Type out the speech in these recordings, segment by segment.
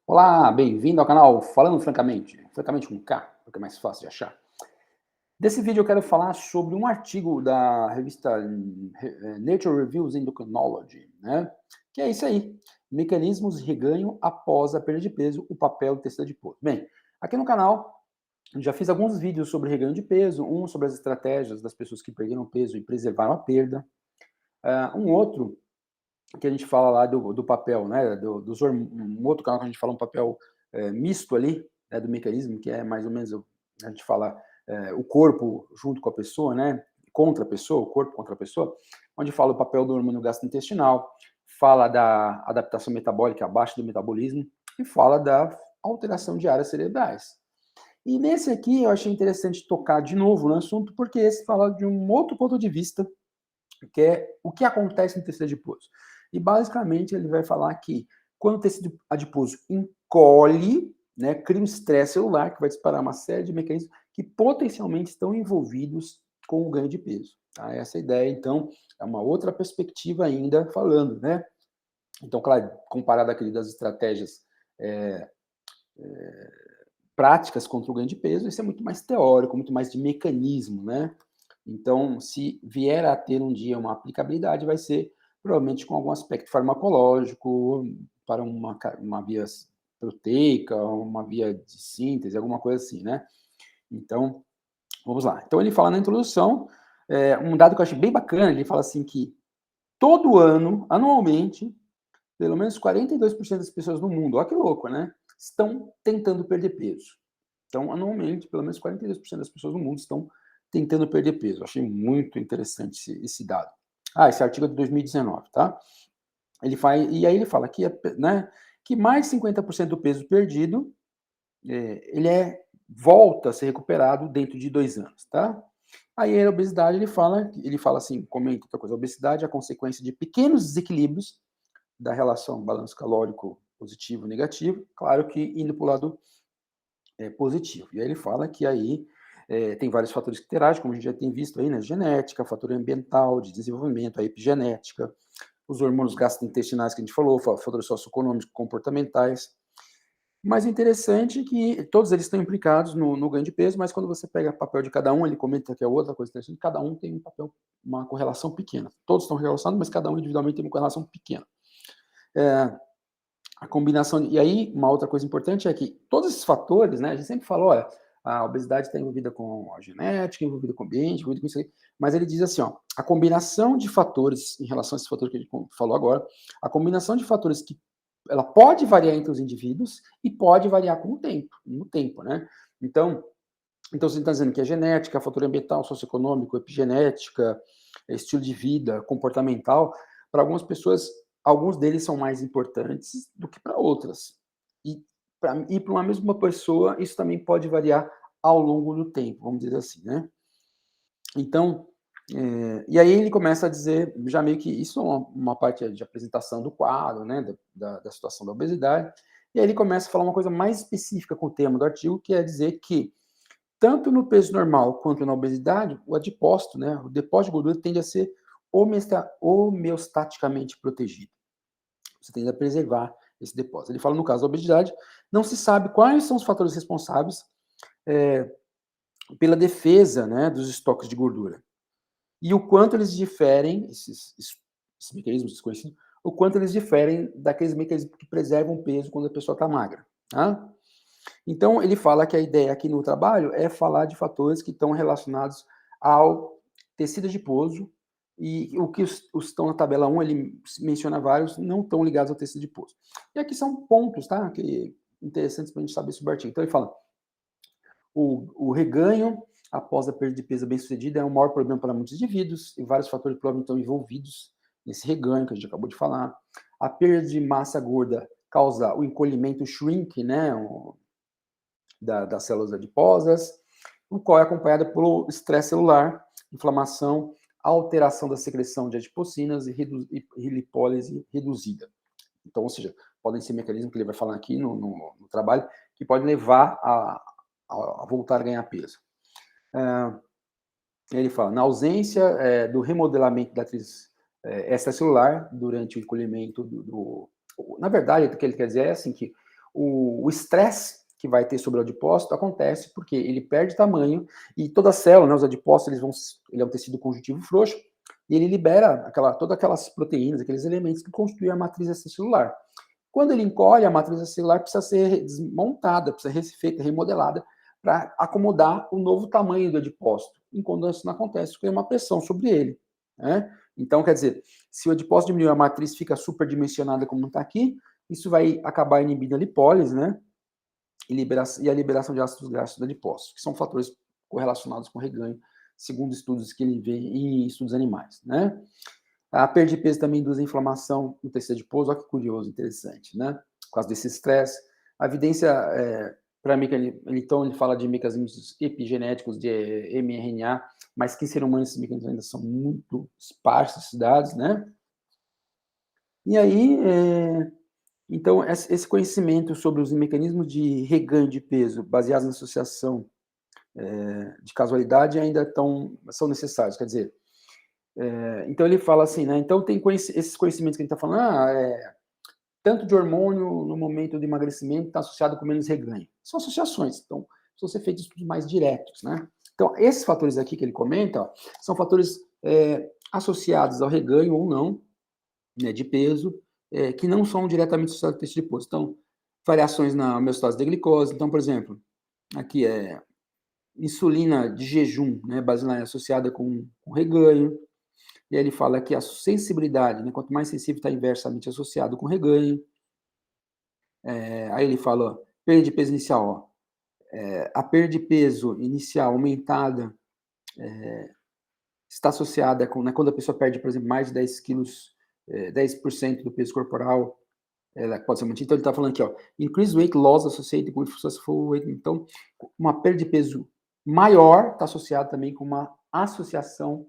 Olá, bem-vindo ao canal Falando Francamente, francamente com K, porque é mais fácil de achar. Nesse vídeo eu quero falar sobre um artigo da revista Nature Reviews Endocrinology, né? Que é isso aí, mecanismos de reganho após a perda de peso, o papel do tecido adiposo. Bem, aqui no canal já fiz alguns vídeos sobre reganho de peso, um sobre as estratégias das pessoas que perderam peso e preservaram a perda, um outro que a gente fala lá do papel, né, um outro canal que a gente fala um papel misto ali, né, do mecanismo, que é mais ou menos, a gente fala o corpo junto com a pessoa, né, contra a pessoa, o corpo contra a pessoa, onde fala o papel do hormônio gastrointestinal, fala da adaptação metabólica abaixo do metabolismo e fala da alteração de áreas cerebrais. E nesse aqui eu achei interessante tocar de novo no assunto, porque esse fala de um outro ponto de vista, que é o que acontece no tecido adiposo. E basicamente ele vai falar que quando o tecido adiposo encolhe, né, cria um estresse celular que vai disparar uma série de mecanismos que potencialmente estão envolvidos com o ganho de peso. Tá? Essa ideia, então, é uma outra perspectiva ainda falando, né? Então, claro, comparado àquele das estratégias é, práticas contra o ganho de peso, isso é muito mais teórico, muito mais de mecanismo, né? Então, se vier a ter um dia uma aplicabilidade, vai ser provavelmente com algum aspecto farmacológico, para uma via proteica, uma via de síntese, alguma coisa assim, né? Então, vamos lá. Então, ele fala na introdução, um dado que eu achei bem bacana, ele fala assim que todo ano, anualmente, pelo menos 42% das pessoas no mundo, olha que louco, né? Estão tentando perder peso. Então, anualmente, pelo menos 42% das pessoas no mundo estão tentando perder peso. Eu achei muito interessante esse dado. Esse artigo é de 2019, tá? E aí ele fala que, né, que mais de 50% do peso perdido, ele volta a ser recuperado dentro de 2 anos, tá? Aí a obesidade, ele fala assim, comenta outra coisa, a obesidade é a consequência de pequenos desequilíbrios da relação balanço calórico positivo e negativo, claro que indo para o lado positivo. E aí ele fala que aí tem vários fatores que interagem, como a gente já tem visto aí, né? Genética, fator ambiental, de desenvolvimento, a epigenética, os hormônios gastrointestinais que a gente falou, fatores socioeconômicos, comportamentais. Mas é interessante que todos eles estão implicados no ganho de peso, mas quando você pega o papel de cada um, ele comenta que é outra coisa interessante, cada um tem um papel, uma correlação pequena. Todos estão relacionados, mas cada um individualmente tem uma correlação pequena. A combinação. E aí, uma outra coisa importante é que todos esses fatores, né? A gente sempre fala, olha, a obesidade está envolvida com a genética, envolvida com o ambiente, envolvida com isso aí. Mas ele diz assim, ó, a combinação de fatores, em relação a esse fator que a gente falou agora, a combinação de fatores que ela pode variar entre os indivíduos e pode variar com o tempo, no tempo, né? Então você está dizendo que a genética, fator ambiental, socioeconômico, epigenética, estilo de vida, comportamental, para algumas pessoas, alguns deles são mais importantes do que para outras. E para uma mesma pessoa, isso também pode variar ao longo do tempo, vamos dizer assim, né? Então, e aí ele começa a dizer, já meio que isso é uma parte de apresentação do quadro, né, da situação da obesidade, e aí ele começa a falar uma coisa mais específica com o tema do artigo, que é dizer que tanto no peso normal quanto na obesidade, o adipócito, né, o depósito de gordura tende a ser homeostaticamente protegido. Você tende a preservar esse depósito. Ele fala, no caso da obesidade, não se sabe quais são os fatores responsáveis pela defesa, né, dos estoques de gordura. E o quanto eles diferem, esses mecanismos desconhecidos, o quanto eles diferem daqueles mecanismos que preservam o peso quando a pessoa está magra. Tá? Então, ele fala que a ideia aqui no trabalho é falar de fatores que estão relacionados ao tecido adiposo, e o que estão na tabela 1, ele menciona vários, não estão ligados ao tecido adiposo. E aqui são pontos, tá? Que interessantes para a gente saber sobre o artigo. Então, ele fala, o reganho após a perda de peso bem-sucedida é o maior problema para muitos indivíduos, e vários fatores provavelmente estão envolvidos nesse reganho que a gente acabou de falar. A perda de massa gorda causa o encolhimento, o shrink, né? Das células adiposas, o qual é acompanhada pelo estresse celular, inflamação, alteração da secreção de adipocinas e lipólise reduzida. Então, ou seja, podem ser mecanismos que ele vai falar aqui no trabalho que podem levar a voltar a ganhar peso. Ele fala, na ausência do remodelamento da matriz extracelular durante o encolhimento na verdade, o que ele quer dizer é assim que o estresse que vai ter sobre o adipócito acontece porque ele perde tamanho e toda a célula, né, os adipócitos, ele é um tecido conjuntivo frouxo e ele libera todas aquelas proteínas, aqueles elementos que constituem a matriz extracelular. Quando ele encolhe, a matriz extracelular precisa ser desmontada, precisa ser feita, remodelada, para acomodar o novo tamanho do adipócito. Enquanto isso não acontece, cria uma pressão sobre ele. Né? Então, quer dizer, se o adipócito diminuir, a matriz fica superdimensionada como está aqui, isso vai acabar inibindo a lipólise, né? E a liberação de ácidos graxos do adipócito, que são fatores correlacionados com reganho, segundo estudos que ele vê em estudos animais. Né? A perda de peso também induz a inflamação no tecido adiposo, olha que curioso, interessante, né? Por causa desse estresse. A evidência, para mim, então ele fala de mecanismos epigenéticos de mRNA, mas que em ser humano esses mecanismos ainda são muito esparsos, dados, né? E aí, então, esse conhecimento sobre os mecanismos de reganho de peso baseados na associação de casualidade ainda são necessários, quer dizer, então ele fala assim, né? Então tem esses conhecimentos que a gente está falando, tanto de hormônio no momento do emagrecimento está associado com menos reganho. São associações, então precisam ser feitos estudos mais diretos, né? Então esses fatores aqui que ele comenta, são fatores associados ao reganho ou não, né, de peso, que não são diretamente associados ao tecido adiposo. Então, variações na homeostase da glicose. Então, por exemplo, aqui insulina de jejum, né, basilar associada com reganho. E aí ele fala que a sensibilidade, né, quanto mais sensível está inversamente associado com reganho. Aí ele fala, ó, perda de peso inicial, ó, a perda de peso inicial aumentada está associada com, né, quando a pessoa perde, por exemplo, mais de 10 quilos, 10% do peso corporal, ela pode ser mantida. Então ele está falando aqui, ó, increased weight loss associated with successful weight. Então, uma perda de peso maior está associada também com uma associação,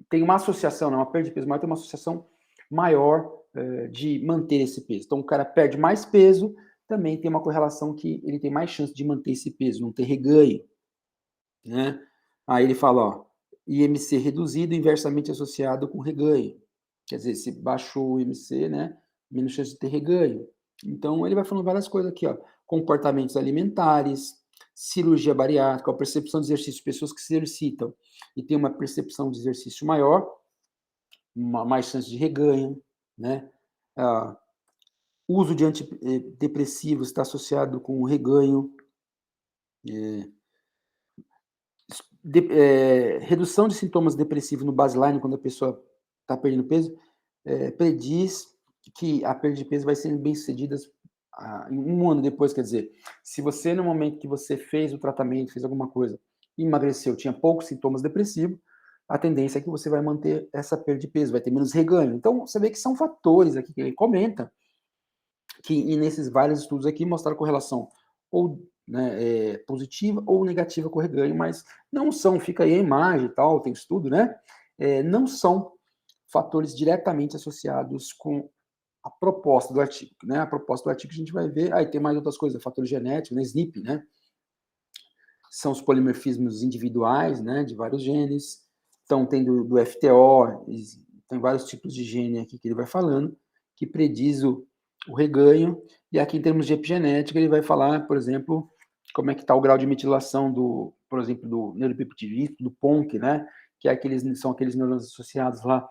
tem uma associação, né, uma perda de peso maior tem uma associação maior de manter esse peso. Então, o cara perde mais peso, também tem uma correlação que ele tem mais chance de manter esse peso, não ter reganho, né? Aí ele fala, ó, IMC reduzido inversamente associado com reganho. Quer dizer, se baixou o IMC, né, menos chance de ter reganho. Então, ele vai falando várias coisas aqui, ó, comportamentos alimentares, cirurgia bariátrica, a percepção de exercício, pessoas que se exercitam e têm uma percepção de exercício maior, mais chance de reganho, né? Uso de antidepressivos está associado com reganho, redução de sintomas depressivos no baseline, quando a pessoa está perdendo peso, prediz que a perda de peso vai ser bem sucedida em um ano depois. Quer dizer, se você, no momento que você fez o tratamento, fez alguma coisa, emagreceu, tinha poucos sintomas depressivos, a tendência é que você vai manter essa perda de peso, vai ter menos reganho. Então, você vê que são fatores aqui que ele comenta, que nesses vários estudos aqui mostraram correlação ou, né, positiva ou negativa com o reganho, mas não são, fica aí a imagem e tal, tem estudo, né? Não são fatores diretamente associados com a proposta do artigo, né? A proposta do artigo a gente vai ver, aí tem mais outras coisas, fatores genéticos, né? SNP, né? São os polimorfismos individuais, né, de vários genes. Então, tem do FTO, tem vários tipos de gene aqui que ele vai falando, que prediz o reganho. E aqui, em termos de epigenética, ele vai falar, por exemplo, como é que está o grau de metilação por exemplo, do neuropeptidito, do PONC, né, que são aqueles neurônios associados lá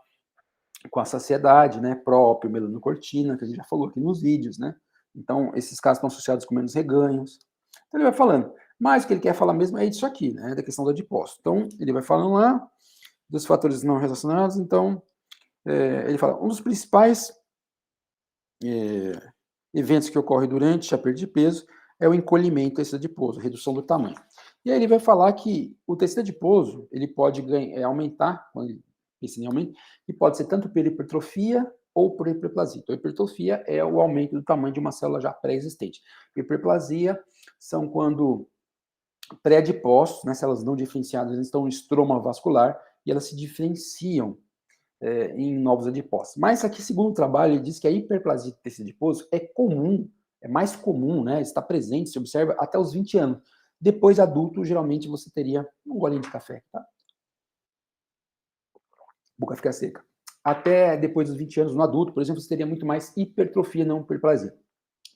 com a saciedade, né, próprio, melanocortina, que a gente já falou aqui nos vídeos, né. Então, esses casos estão associados com menos reganhos. Então, ele vai falando. Mas o que ele quer falar mesmo é disso aqui, né, da questão do adipócito. Então, ele vai falando lá dos fatores não relacionados. Então, ele fala, um dos principais eventos que ocorre durante a perda de peso é o encolhimento do tecido adiposo, redução do tamanho. E aí ele vai falar que o tecido adiposo, ele pode aumentar, quando ele pensa em aumento, e pode ser tanto por hipertrofia ou por hiperplasia. Então, a hipertrofia é o aumento do tamanho de uma célula já pré-existente. Hiperplasia são quando pré-adipócitos, né, células não diferenciadas, elas estão em estroma vascular e elas se diferenciam em novos adipócitos. Mas aqui, segundo o trabalho, ele diz que a hiperplasia de tecido adiposo é comum, é mais comum, né, está presente, se observa, até os 20 anos. Depois, adulto, geralmente você teria um golinho de café, tá? A boca fica seca. até depois dos 20 anos, no adulto, por exemplo, você teria muito mais hipertrofia, não hiperplasia.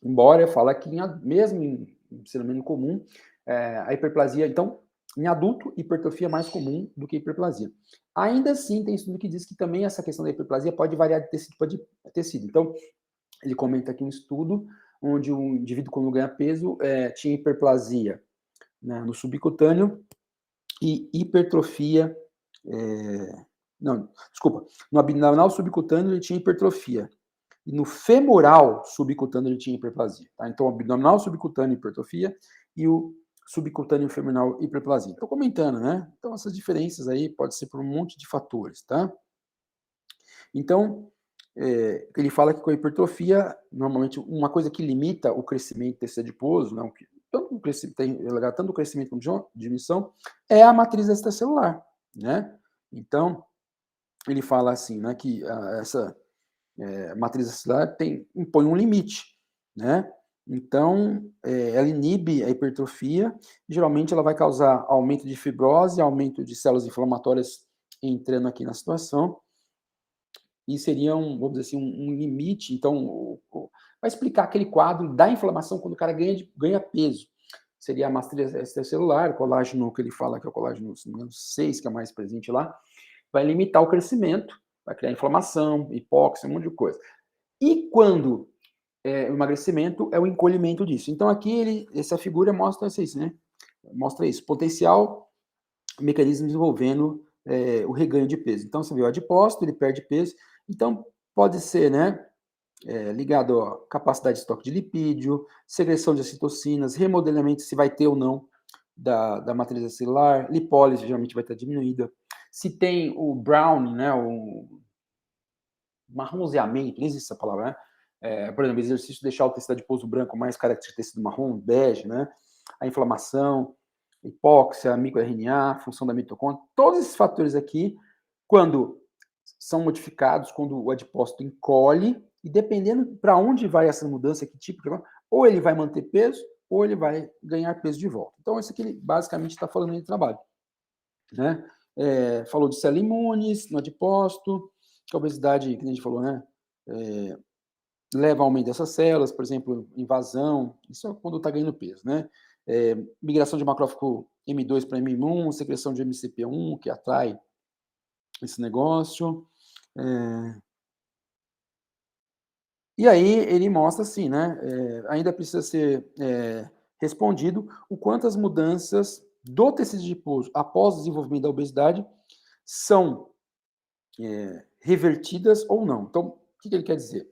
Embora fala que mesmo em ser humano comum, a hiperplasia, então, em adulto, hipertrofia é mais comum do que hiperplasia. Ainda assim, tem estudo que diz que também essa questão da hiperplasia pode variar de tecido para tecido. Então, ele comenta aqui um estudo onde um indivíduo, quando ganha peso, tinha hiperplasia, né, no subcutâneo e hipertrofia. Não, desculpa. No abdominal subcutâneo ele tinha hipertrofia. E no femoral subcutâneo ele tinha hiperplasia. Tá? Então, o abdominal subcutâneo hipertrofia e o subcutâneo femoral hiperplasia. Estou comentando, né? Então, essas diferenças aí pode ser por um monte de fatores, tá? Então, ele fala que com a hipertrofia, normalmente, uma coisa que limita o crescimento do tecido adiposo, não, tanto o crescimento como diminuição, é a matriz extracelular, né? Então, ele fala assim, né, que essa matriz extracelular impõe um limite, né? Então, ela inibe a hipertrofia, e geralmente ela vai causar aumento de fibrose, aumento de células inflamatórias entrando aqui na situação, e seria, vamos dizer assim, um limite. Então, vai explicar aquele quadro da inflamação quando o cara ganha peso. Seria a matriz extracelular, colágeno, que ele fala que é o colágeno 6, que é mais presente lá, vai limitar o crescimento, vai criar inflamação, hipóxia, um monte de coisa. E quando o emagrecimento, é o encolhimento disso. Então, aqui, essa figura mostra isso, né? Mostra isso, potencial mecanismo envolvendo o reganho de peso. Então, você vê o adipócito, ele perde peso. Então, pode ser, né, ligado à capacidade de estoque de lipídio, secreção de citocinas, remodelamento, se vai ter ou não, da matriz celular, lipólise geralmente vai estar diminuída. Se tem o browning, né, o marronzeamento, nem existe essa palavra, né? Por exemplo, exercício de deixar o tecido adiposo branco mais característico de tecido marrom, bege, né? A inflamação, hipóxia, microRNA, função da mitocôndria, todos esses fatores aqui, quando são modificados, quando o adipócito encolhe, e dependendo para onde vai essa mudança, que tipo, ou ele vai manter peso, ou ele vai ganhar peso de volta. Então, isso aqui ele basicamente está falando de trabalho, né? Falou de células imunes no adipócito, que a obesidade, que a gente falou, né? Leva ao aumento dessas células, por exemplo, invasão, isso é quando está ganhando peso, né? Migração de macrófago M2 para M1, secreção de MCP1, que atrai esse negócio. E aí ele mostra assim, né? Ainda precisa ser respondido o quanto as mudanças do tecido adiposo após o desenvolvimento da obesidade são revertidas ou não. Então, o que ele quer dizer?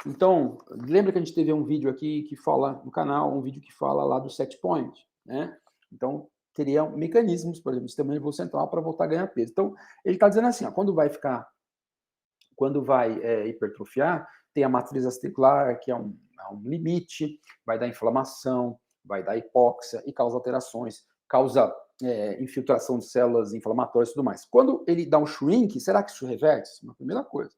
Então, lembra que a gente teve um vídeo aqui que fala no canal, um vídeo que fala lá do set point, né? Então, teria mecanismos, por exemplo, sistema nervoso central para voltar a ganhar peso. Então, ele está dizendo assim, ó, quando vai hipertrofiar, tem a matriz articular, que é um limite, vai dar inflamação, vai dar hipóxia e causa alterações, causa infiltração de células inflamatórias e tudo mais. Quando ele dá um shrink, será que isso reverte? Isso é uma primeira coisa.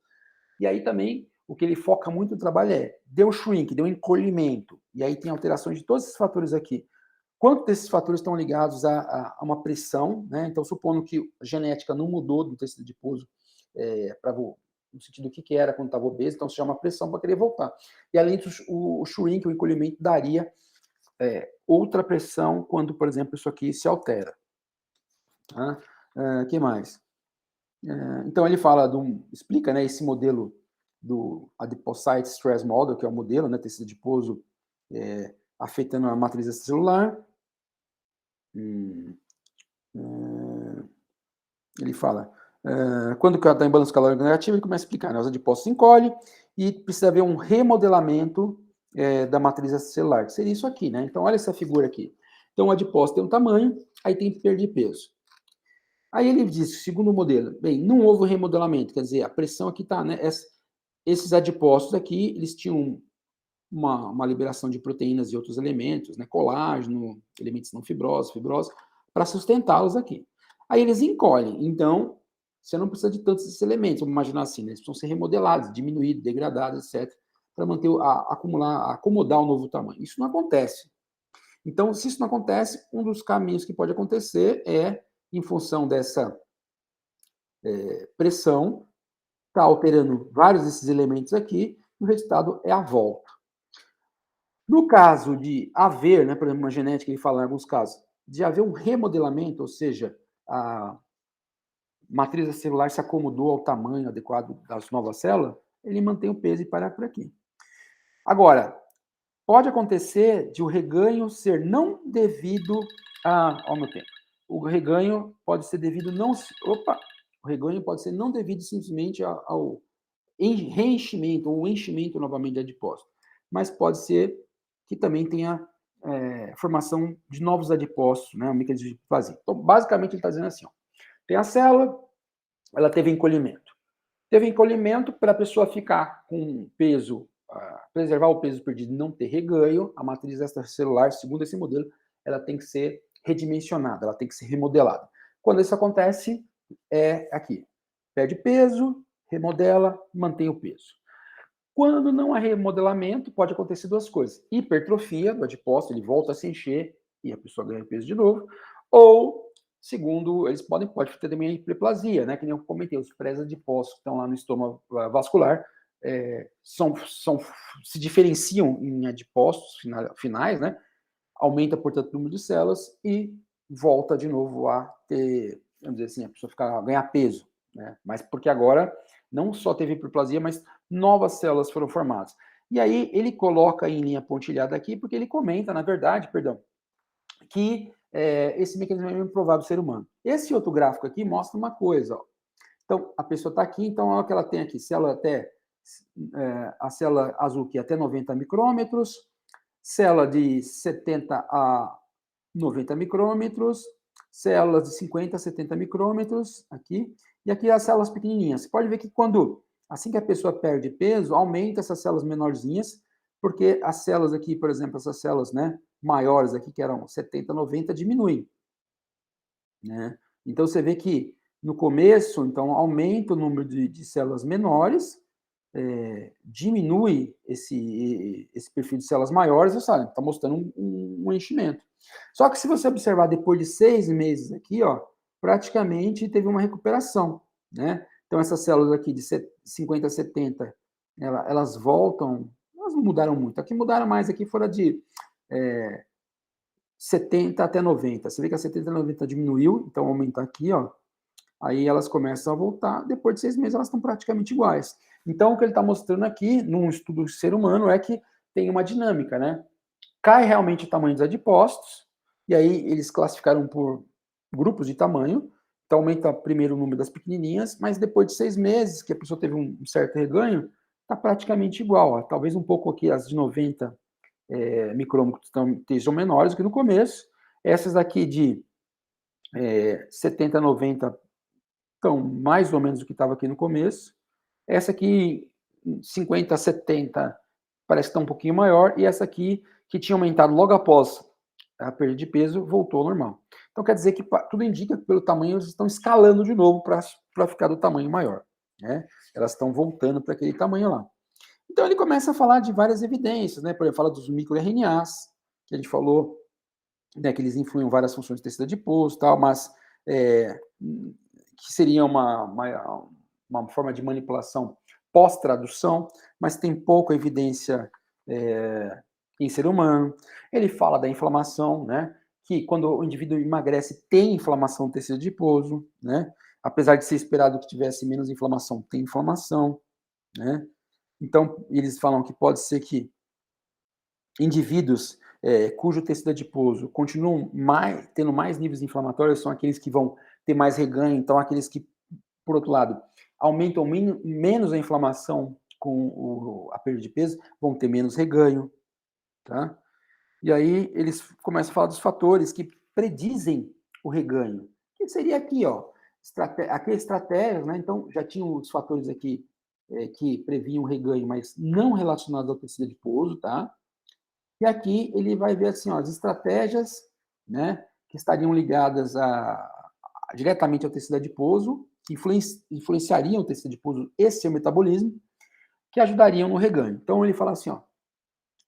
E aí também, o que ele foca muito no trabalho deu shrink, deu encolhimento, e aí tem alterações de todos esses fatores aqui. Quanto desses fatores estão ligados a uma pressão, né? Então, supondo que a genética não mudou do tecido adiposo no sentido do que era quando estava obeso, então se chama pressão para querer voltar. E além disso, o shrink, o encolhimento, daria outra pressão quando, por exemplo, isso aqui se altera. Tá? Que mais? Então ele explica, né, esse modelo do Adipocyte Stress Model, que é o modelo, né, tecido adiposo afetando a matriz extracelular. Ele fala, quando o cara está em balanço calórico negativo, ele começa a explicar, né, os adipócitos encolhem e precisa haver um remodelamento da matriz extracelular, que seria isso aqui, né? Então olha essa figura aqui. Então o adipócito tem um tamanho, aí tem que perder peso. Aí ele diz, segundo o modelo, bem, não houve remodelamento, quer dizer, a pressão aqui está, né? Esses adipócitos aqui, eles tinham uma liberação de proteínas e outros elementos, né? Colágeno, elementos não fibrosos, para sustentá-los aqui. Aí eles encolhem, então você não precisa de tantos esses elementos, vamos imaginar assim, né? Eles precisam ser remodelados, diminuídos, degradados, etc., para manter, acomodar o novo tamanho. Isso não acontece. Então, se isso não acontece, um dos caminhos que pode acontecer é, em função dessa pressão, está alterando vários desses elementos aqui, e o resultado é a volta. No caso de haver, né, por exemplo, uma genética, ele fala em alguns casos, de haver um remodelamento, ou seja, a matriz celular se acomodou ao tamanho adequado das novas células, ele mantém o peso e para por aqui. Agora, pode acontecer de o reganho ser não devido ao meu tempo. O reganho pode ser devido não, o reganho pode ser não devido simplesmente ao reenchimento ou enchimento novamente de adipócitos, mas pode ser que também tenha formação de novos adipócitos, né, um mecanismo de hipoplasia. Então, basicamente, ele está dizendo assim, ó, tem a célula, ela teve encolhimento. Teve encolhimento para a pessoa ficar com peso, preservar o peso perdido e não ter reganho, a matriz extracelular, segundo esse modelo, ela tem que ser redimensionada, ela tem que ser remodelada. Quando isso acontece, é aqui. Perde peso, remodela, mantém o peso. Quando não há remodelamento, pode acontecer duas coisas. Hipertrofia do adipócito, ele volta a se encher e a pessoa ganha peso de novo. Ou, segundo, eles pode ter também a hiperplasia, né? Que nem eu comentei, os pré-adipócitos que estão lá no estômago vascular se diferenciam em adipócitos finais, né? Aumenta, portanto, o número de células e volta de novo a ter, vamos dizer assim, a pessoa ganhar peso, né? Mas porque agora não só teve hiperplasia, mas novas células foram formadas. E aí ele coloca em linha pontilhada aqui, porque ele comenta, na verdade, que esse mecanismo é improvável do ser humano. Esse outro gráfico aqui mostra uma coisa, ó. Então, a pessoa está aqui, então olha o que ela tem aqui, a célula azul aqui até 90 micrômetros, célula de 70 a 90 micrômetros, células de 50 a 70 micrômetros, aqui, e aqui as células pequenininhas. Você pode ver que assim que a pessoa perde peso, aumenta essas células menorzinhas, porque as células aqui, por exemplo, essas células, né, maiores aqui, que eram 70, 90, diminuem, né? Então, você vê que no começo, então, aumenta o número de células menores, diminui esse perfil de células maiores, você sabe, está mostrando um enchimento. Só que se você observar depois de 6 meses aqui, ó, praticamente teve uma recuperação, né? Então, essas células aqui de 50 a 70, elas voltam, elas não mudaram muito. Aqui mudaram mais, aqui fora de 70 até 90. Você vê que a 70 a 90 diminuiu, então aumenta aqui, ó. Aí elas começam a voltar, depois de 6 meses elas estão praticamente iguais. Então, o que ele está mostrando aqui, num estudo do ser humano, é que tem uma dinâmica, né? Cai realmente o tamanho dos adipócitos, e aí eles classificaram por grupos de tamanho, então aumenta primeiro o número das pequenininhas, mas depois de 6 meses, que a pessoa teve um certo reganho, está praticamente igual, ó. Talvez um pouco aqui, as de 90 micrômetros estejam menores do que no começo, essas aqui de 70 a 90 estão mais ou menos o que estava aqui no começo. Essa aqui, 50 a 70, parece que está um pouquinho maior. E essa aqui, que tinha aumentado logo após a perda de peso, voltou ao normal. Então, quer dizer que tudo indica que pelo tamanho eles estão escalando de novo para ficar do tamanho maior, né? Elas estão voltando para aquele tamanho lá. Então, ele começa a falar de várias evidências, né? Por exemplo, fala dos microRNAs, que a gente falou, né, que eles influem em várias funções do tecido adiposo, tal, mas que seria uma forma de manipulação pós-tradução, mas tem pouca evidência em ser humano. Ele fala da inflamação, né, que quando o indivíduo emagrece tem inflamação do tecido adiposo, né, apesar de ser esperado que tivesse menos inflamação, tem inflamação, né. Então, eles falam que pode ser que indivíduos cujo tecido adiposo continuam tendo mais níveis inflamatórios são aqueles que vão ter mais reganho, então aqueles que, por outro lado, aumentam menos a inflamação com a perda de peso, vão ter menos reganho, tá? E aí eles começam a falar dos fatores que predizem o reganho, que seria aqui, ó, aqui estratégias, né? Então, já tinham os fatores aqui que previam o reganho, mas não relacionados ao tecido adiposo, tá? E aqui ele vai ver assim, ó, as estratégias, né, que estariam ligadas diretamente ao tecido adiposo, que influenciariam o tecido adiposo e seu metabolismo, que ajudariam no reganho. Então ele fala assim, ó,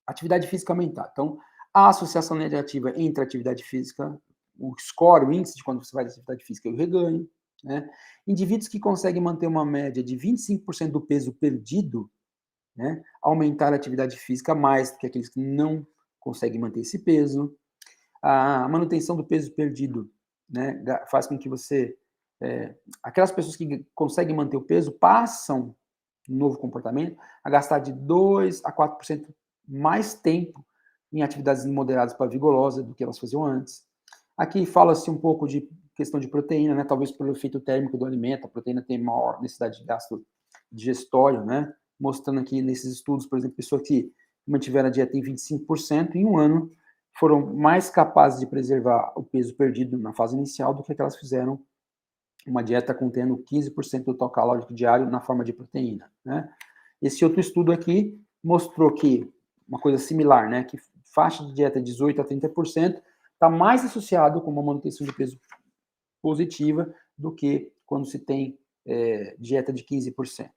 atividade física aumentar. Então, a associação negativa entre a atividade física, o score, o índice de quando você faz atividade física e o reganho. né? Indivíduos que conseguem manter uma média de 25% do peso perdido, né, aumentar a atividade física mais do que aqueles que não conseguem manter esse peso. A manutenção do peso perdido, né, faz com que você, aquelas pessoas que conseguem manter o peso passam no novo comportamento a gastar de 2 a 4% mais tempo em atividades moderadas para vigorosas do que elas faziam antes. Aqui fala-se um pouco de questão de proteína, né, talvez pelo efeito térmico do alimento, a proteína tem maior necessidade de gasto digestório, né, mostrando aqui nesses estudos, por exemplo, pessoas que mantiveram a dieta em 25%, em um ano foram mais capazes de preservar o peso perdido na fase inicial do que aquelas fizeram uma dieta contendo 15% do total calórico diário na forma de proteína, né? Esse outro estudo aqui mostrou que uma coisa similar, né, que faixa de dieta 18 a 30% está mais associado com uma manutenção de peso positiva do que quando se tem dieta de 15%.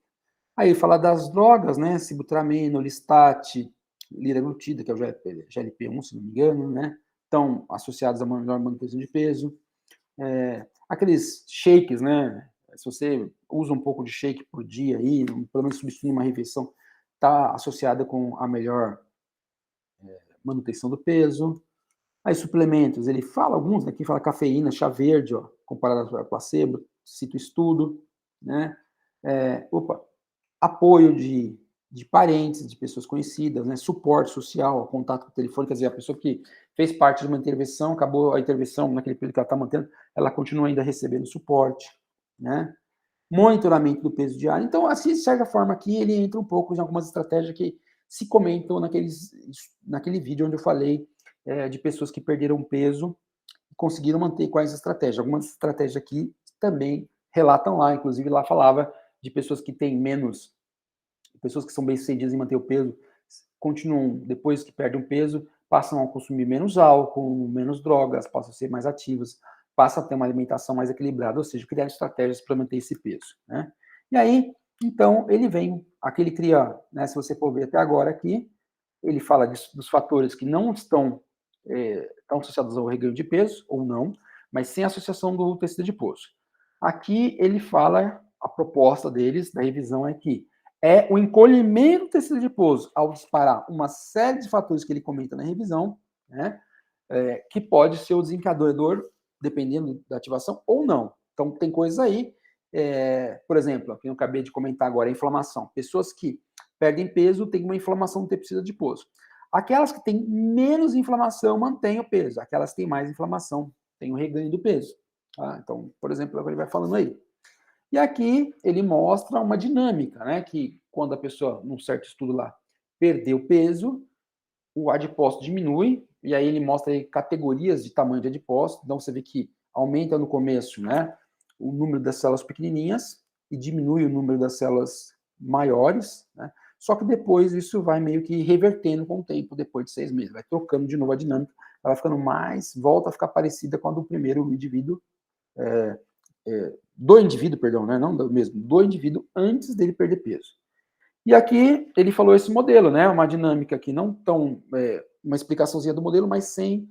Aí fala das drogas, né, sibutramina, Listat, liraglutida, que é o GLP-1, se não me engano, né, estão associados a melhor manutenção de peso. Aqueles shakes, né, se você usa um pouco de shake por dia aí, pelo menos substituindo uma refeição, está associada com a melhor manutenção do peso. Aí suplementos, ele fala alguns, aqui fala cafeína, chá verde, ó, comparado ao placebo, cito estudo, né? Apoio de parentes, de pessoas conhecidas, né? Suporte social, contato com o telefone, quer dizer, a pessoa que fez parte de uma intervenção, acabou a intervenção naquele período que ela está mantendo, ela continua ainda recebendo suporte, né? Monitoramento do peso diário. Então, assim, de certa forma, aqui ele entra um pouco em algumas estratégias que se comentam naquele vídeo onde eu falei de pessoas que perderam peso e conseguiram manter quais estratégias. Algumas estratégias aqui também relatam lá, inclusive lá falava de pessoas que têm menos, pessoas que são bem-sucedidas em manter o peso, continuam, depois que perdem o peso, passam a consumir menos álcool, menos drogas, passam a ser mais ativas, passam a ter uma alimentação mais equilibrada, ou seja, criar estratégias para manter esse peso, né? E aí, então, ele vem, aqui ele cria, né, se você for ver até agora aqui, ele fala dos fatores que não estão associados ao reganho de peso, ou não, mas sem associação do tecido adiposo. Aqui ele fala, a proposta deles, da revisão, é que é o encolhimento do tecido adiposo, ao disparar uma série de fatores que ele comenta na revisão, né, que pode ser o desencadeador, dependendo da ativação, ou não. Então, tem coisas aí, por exemplo, que eu acabei de comentar agora, a inflamação. Pessoas que perdem peso têm uma inflamação do tecido adiposo. Aquelas que têm menos inflamação mantêm o peso, aquelas que têm mais inflamação têm o reganho do peso. Tá? Então, por exemplo, ele vai falando aí. E aqui ele mostra uma dinâmica, né? Que quando a pessoa, num certo estudo lá, perdeu peso, o adipócito diminui, e aí ele mostra aí categorias de tamanho de adipócito. Então você vê que aumenta no começo, né, o número das células pequenininhas e diminui o número das células maiores, né? Só que depois isso vai meio que revertendo com o tempo, depois de 6 meses, vai trocando de novo a dinâmica, ela vai ficando mais, volta a ficar parecida com a do primeiro indivíduo, do indivíduo, perdão, né, não do mesmo, do indivíduo antes dele perder peso. E aqui ele falou esse modelo, né? Uma dinâmica aqui não tão uma explicaçãozinha do modelo, mas sem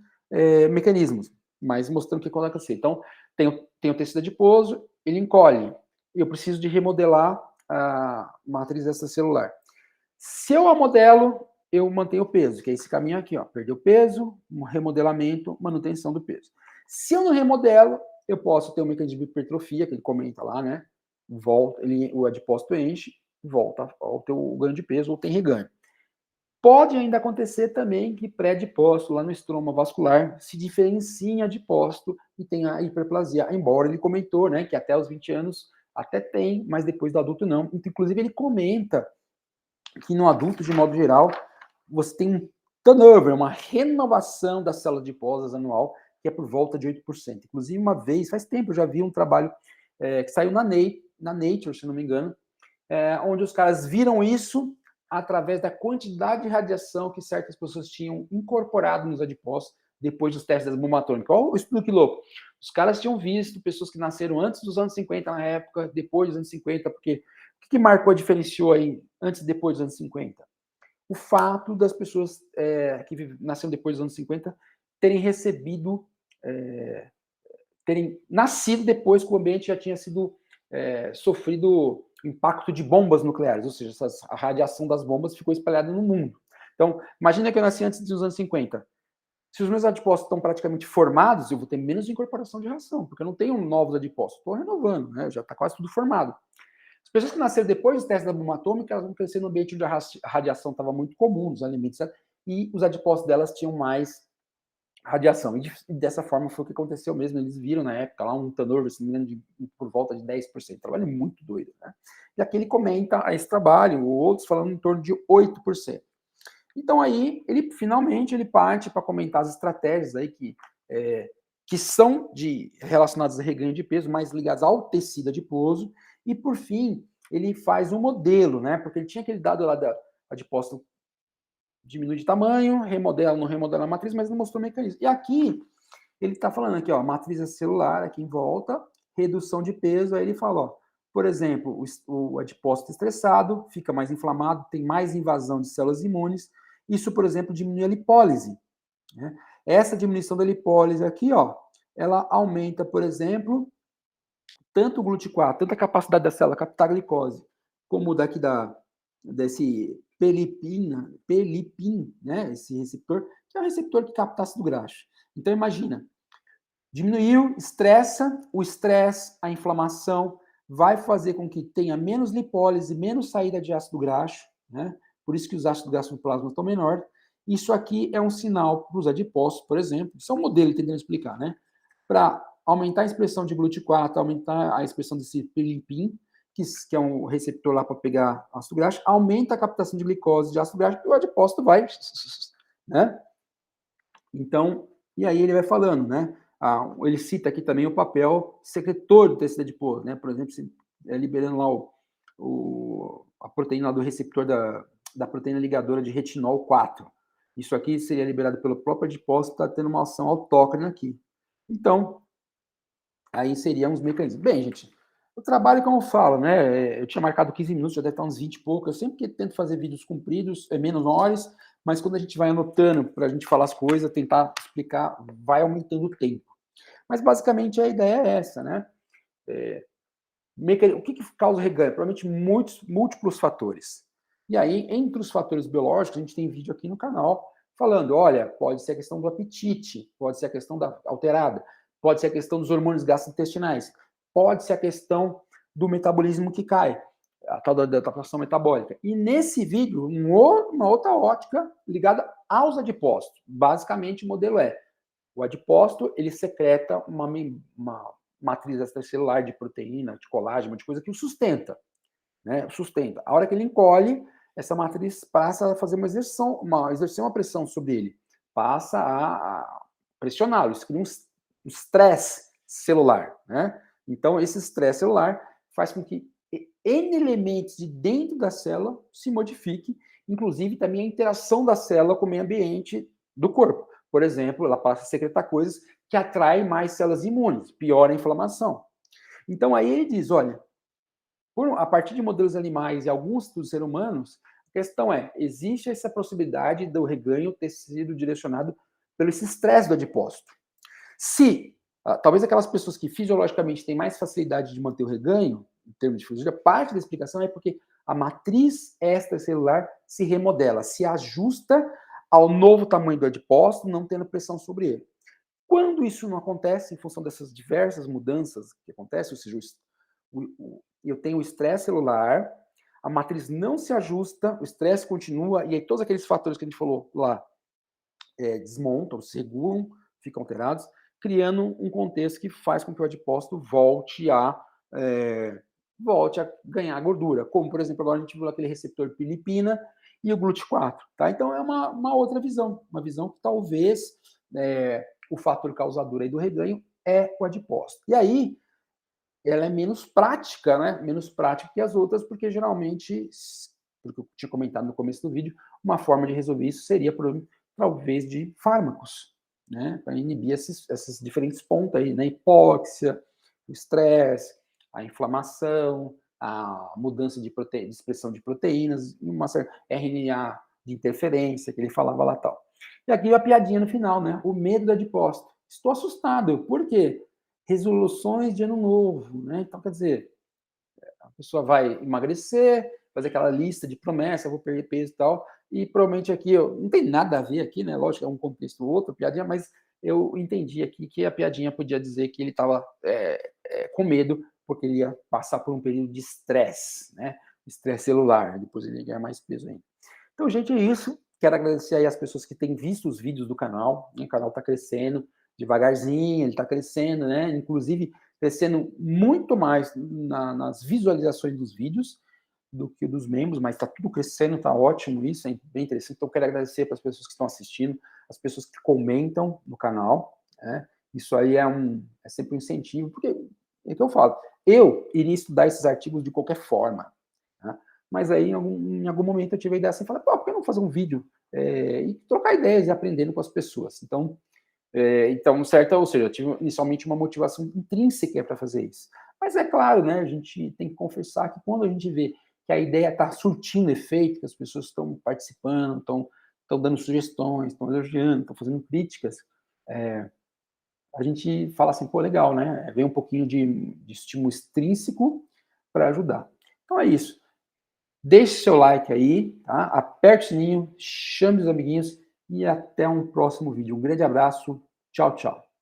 mecanismos, mas mostrando o que acontece. Então tem o tecido adiposo, ele encolhe. Eu preciso de remodelar a matriz extracelular. Se eu a modelo, eu mantenho o peso, que é esse caminho aqui, ó. Perder o peso, um remodelamento, manutenção do peso. Se eu não remodelo, eu posso ter um mecanismo de hipertrofia, que ele comenta lá, né? Volta, o adipócito enche, volta ao teu ganho de peso ou tem reganho. Pode ainda acontecer também que pré-adipócito, lá no estroma vascular, se diferencia em adipócito e tem a hiperplasia, embora ele comentou, né, que até os 20 anos até tem, mas depois do adulto não. Inclusive ele comenta que no adulto, de modo geral, você tem um turnover, uma renovação das células adiposas anual, que é por volta de 8%. Inclusive, uma vez, faz tempo, eu já vi um trabalho que saiu na Nature, se não me engano, onde os caras viram isso através da quantidade de radiação que certas pessoas tinham incorporado nos adipócitos depois dos testes das bombas atômicas. Olha o estudo que louco. Os caras tinham visto pessoas que nasceram antes dos anos 50 na época, depois dos anos 50, porque o que marcou, diferenciou aí antes e depois dos anos 50? O fato das pessoas que nasceram depois dos anos 50 terem recebido terem nascido depois que o ambiente já tinha sido sofrido impacto de bombas nucleares, ou seja, a radiação das bombas ficou espalhada no mundo. Então, imagina que eu nasci antes dos anos 50. Se os meus adipócitos estão praticamente formados, eu vou ter menos incorporação de ração, porque eu não tenho novos adipócitos. Estou renovando, né? Já está quase tudo formado. As pessoas que nasceram depois dos testes da bomba atômica, elas vão crescer no ambiente onde a radiação estava muito comum nos alimentos, certo? E os adipócitos delas tinham mais radiação. E dessa forma foi o que aconteceu mesmo. Eles viram na época lá um turnover, se não me engano, por volta de 10%. Trabalho muito doido, né? E aqui ele comenta esse trabalho, outros falando em torno de 8%. Então aí, ele finalmente ele parte para comentar as estratégias aí que são relacionadas a reganho de peso, mais ligadas ao tecido adiposo, e por fim, ele faz um modelo, né? Porque ele tinha aquele dado lá da adipócito diminui de tamanho, remodela, não remodela a matriz, mas não mostrou o mecanismo. E aqui, ele está falando aqui, ó, matriz celular aqui em volta, redução de peso, aí ele fala, ó, por exemplo, o adipócito estressado fica mais inflamado, tem mais invasão de células imunes, isso, por exemplo, diminui a lipólise. Né? Essa diminuição da lipólise aqui, ó, ela aumenta, por exemplo, tanto o GLUT4, tanto a capacidade da célula captar glicose, como daqui desse pelipin, né, esse receptor, que é um receptor que capta ácido graxo. Então, imagina, diminuiu, estressa, o estresse, a inflamação, vai fazer com que tenha menos lipólise, menos saída de ácido graxo, né? Por isso que os ácidos graxos no plasma estão menores. Isso aqui é um sinal para os adipócitos, por exemplo. Isso é um modelo tentando explicar, né? Para aumentar a expressão de GLUT4, aumentar a expressão desse pelipin, que é um receptor lá para pegar ácido graxo, aumenta a captação de glicose de ácido graxo e o adipócito vai, né? Então, e aí ele vai falando, né? Ele cita aqui também o papel secretor do tecido adiposo, né? Por exemplo, liberando lá a proteína do receptor da proteína ligadora de retinol 4. Isso aqui seria liberado pelo próprio adipócito, está tendo uma ação autócrina aqui. Então, aí seriam os mecanismos. Bem, gente, o trabalho, como eu falo, né? Eu tinha marcado 15 minutos, já deve estar uns 20 e pouco. Eu sempre tento fazer vídeos compridos, menos horas, mas quando a gente vai anotando para a gente falar as coisas, tentar explicar, vai aumentando o tempo. Mas basicamente a ideia é essa, né? O que causa reganho? Provavelmente múltiplos fatores. E aí, entre os fatores biológicos, a gente tem vídeo aqui no canal falando, olha, pode ser a questão do apetite, pode ser a questão da alterada, pode ser a questão dos hormônios gastrointestinais, pode ser a questão do metabolismo que cai, a tal da adaptação metabólica. E nesse vídeo, uma outra ótica ligada aos adipócitos. Basicamente, o modelo o adipócito, ele secreta uma matriz extracelular de proteína, de colágeno, de coisa que o sustenta, né? Sustenta. A hora que ele encolhe, essa matriz passa a fazer exercer uma pressão sobre ele, passa a pressioná-lo, isso cria um estresse celular, né? Então, esse estresse celular faz com que N elementos de dentro da célula se modifiquem, inclusive também a interação da célula com o meio ambiente do corpo. Por exemplo, ela passa a secretar coisas que atraem mais células imunes, piora a inflamação. Então, aí ele diz, olha, a partir de modelos animais e alguns dos seres humanos, a questão existe essa possibilidade do reganho ter sido direcionado pelo esse estresse do adipócito. Se, talvez aquelas pessoas que fisiologicamente têm mais facilidade de manter o reganho, em termos de fisiologia, parte da explicação é porque a matriz extracelular se remodela, se ajusta ao novo tamanho do adipócito, não tendo pressão sobre ele. Quando isso não acontece, em função dessas diversas mudanças que acontecem, ou seja, eu tenho o estresse celular, a matriz não se ajusta, o estresse continua, e aí todos aqueles fatores que a gente falou lá desmontam, se regulam, ficam alterados, criando um contexto que faz com que o adipócito volte a ganhar gordura. Como, por exemplo, agora a gente viu aquele receptor pilipina e o GLUT4. Tá? Então, é uma outra visão. Uma visão que talvez o fator causador aí do reganho é o adipócito. E aí, ela é menos prática, né? Menos prática que as outras, porque geralmente, porque eu tinha comentado no começo do vídeo, uma forma de resolver isso seria, talvez, de fármacos, né? Para inibir esses diferentes pontos aí, né? Hipóxia, o estresse, a inflamação, a mudança de expressão de proteínas, uma certa RNA de interferência, que ele falava lá tal. E aqui a piadinha no final, né? O medo do adipócito. Estou assustado. Por quê? resoluções de ano novo, né? Então, quer dizer, a pessoa vai emagrecer, fazer aquela lista de promessas, vou perder peso e tal, e provavelmente aqui, não tem nada a ver aqui, né? Lógico, é um contexto outro, piadinha, mas eu entendi aqui que a piadinha podia dizer que ele estava com medo, porque ele ia passar por um período de estresse, né? Estresse celular, depois ele ia ganhar mais peso ainda. Então, gente, é isso. Quero agradecer aí as pessoas que têm visto os vídeos do canal. O canal está crescendo devagarzinho, ele está crescendo, né? Inclusive, crescendo muito mais nas visualizações dos vídeos do que dos membros, mas está tudo crescendo, está ótimo isso, é bem interessante. Então, quero agradecer para as pessoas que estão assistindo, as pessoas que comentam no canal, né? Isso aí é sempre um incentivo, porque é o que eu falo. Eu iria estudar esses artigos de qualquer forma, né? Mas aí, em algum momento, eu tive a ideia assim, falei, por que não fazer um vídeo e trocar ideias e aprendendo com as pessoas? Então, certo, ou seja, eu tive inicialmente uma motivação intrínseca para fazer isso. Mas é claro, né, a gente tem que confessar que quando a gente vê que a ideia está surtindo efeito, que as pessoas estão participando, estão dando sugestões, estão elogiando, estão fazendo críticas, a gente fala assim, pô, legal, né? Vem um pouquinho de estímulo extrínseco para ajudar. Então é isso. Deixe seu like aí, tá? Aperte o sininho, chame os amiguinhos e até um próximo vídeo. Um grande abraço. Tchau, tchau.